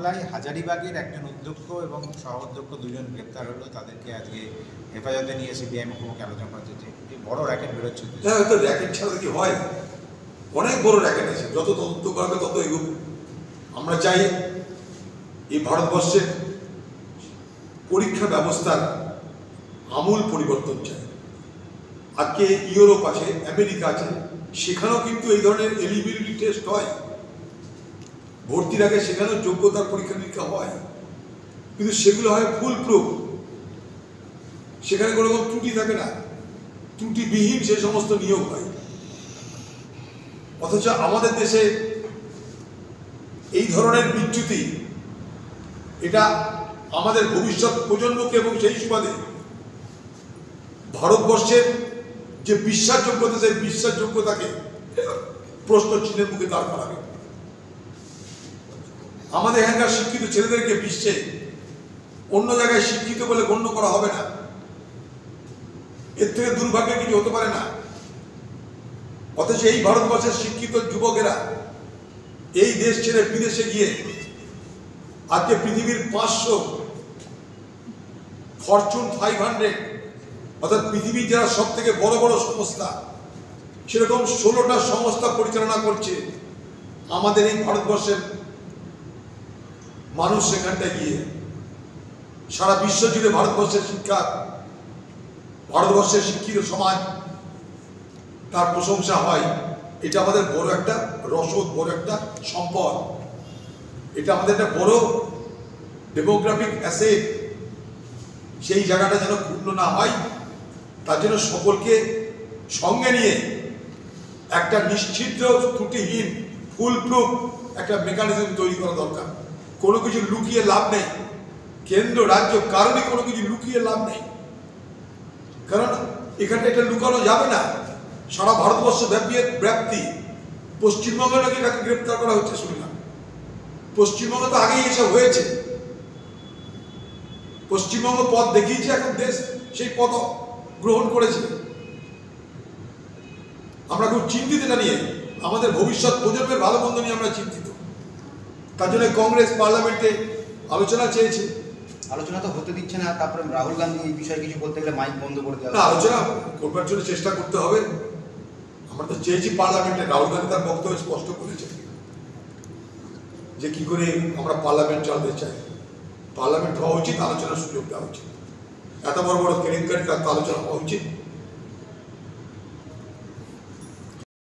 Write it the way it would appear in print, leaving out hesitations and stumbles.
মামলায় হাজারিবাগের একজন অধ্যক্ষ এবং সহ অধ্যক্ষ দুজন গ্রেপ্তার হলো, তাদেরকে আজকে হেফাজতে নিয়ে সিবিআই মুখোমুখি আলোচনা করা হচ্ছে। বড় র্যাকেট বেরোচ্ছে। হ্যাঁ, তো র্যাকেট ছাড়া কি হয়? অনেক বড় র্যাকেট আছে, যত তদন্ত করবে তত এগোবে। আমরা চাই এই ভারতবর্ষের পরীক্ষা ব্যবস্থার আমূল পরিবর্তন চাই। আজকে ইউরোপ আছে, আমেরিকা আছে, সেখানেও কিন্তু এই ধরনের এলিজিবিলিটি টেস্ট হয়, ভর্তির আগে সেখানেও যোগ্যতার পরীক্ষা নিরীক্ষা হয়, কিন্তু সেগুলো হয় ফুল প্রুফ, সেখানে কোনো রকম ত্রুটি থাকে না, ত্রুটিবিহীন সে সমস্ত নিয়োগ হয়। অথচ আমাদের দেশে এই ধরনের বিচ্যুতি, এটা আমাদের ভবিষ্যৎ প্রজন্মকে এবং সেই সুবাদে ভারতবর্ষের যে বিশ্বাসযোগ্যতা, সেই বিশ্বাসযোগ্যতাকে প্রশ্ন চিহ্নের মুখে দাঁড় করাবে। আমাদের এখানকার শিক্ষিত ছেলেদেরকে বিশ্বে অন্য জায়গায় শিক্ষিত বলে গণ্য করা হবে না। এর থেকে দুর্ভাগ্যের কিছু হতে পারে না। অথচ এই ভারতবর্ষের শিক্ষিত যুবকেরা এই দেশ ছেড়ে বিদেশে গিয়ে আজকে পৃথিবীর 500 ফরচুন 500 অর্থাৎ পৃথিবীর যারা সব থেকে বড় বড় সংস্থা, সেরকম 16টা সংস্থা পরিচালনা করছে আমাদের এই ভারতবর্ষের মানুষ। সেখানটায় গিয়ে সারা বিশ্ব জুড়ে ভারতবর্ষের শিক্ষা, ভারতবর্ষের শিক্ষিত সমাজ তার প্রশংসা হয়। এটা আমাদের বড় একটা রসদ, বড় একটা সম্পদ, এটা আমাদের একটা বড় ডেমোগ্রাফিক অ্যাসেট। সেই জায়গাটা যেন পূর্ণ না হয়, তার জন্য সকলকে সঙ্গে নিয়ে একটা নিশ্চিদ্র, ত্রুটিহীন, ফুল প্রুফ একটা মেকানিজম তৈরি করা দরকার। কোনো কিছু লুকিয়ে লাভ নেই, কেন্দ্র রাজ্য কারণে কোনো কিছু লুকিয়ে লাভ নেই, কারণ এখানে এটা লুকানো যাবে না। সারা ভারতবর্ষ ব্যাপ্তি, পশ্চিমবঙ্গে নাকি তাকে গ্রেপ্তার করা হচ্ছে শুনলাম। পশ্চিমবঙ্গে তো আগেই এসব হয়েছে, পশ্চিমবঙ্গ পথ দেখিয়েছে, এখন দেশ সেই পথ গ্রহণ করেছে। আমরা খুব চিন্তিত এটা নিয়ে, আমাদের ভবিষ্যৎ প্রজন্মের ভালো মন্দ নিয়ে আমরা চিন্তিত। তার জন্য কংগ্রেস পার্লামেন্টে আলোচনা চেয়েছে। আলোচনা তো হতে দিচ্ছে না, তারপরে রাহুল গান্ধী এই বিষয়ে কিছু বলতে গেলে মাইক বন্ধ করে দেওয়া। আলোচনা করবার জন্য চেষ্টা করতে হবে। আমরা তো চেয়েছি পার্লামেন্টে, রাহুল গান্ধী তার বক্তব্য স্পষ্ট করেছে যে কি করে আমরা পার্লামেন্ট চালাতে চাই। পার্লামেন্ট হওয়া উচিত, আলোচনার সুযোগ দেওয়া উচিত। এত বড় বড় কেলেঙ্কারি, তার আলোচনা হওয়া উচিত।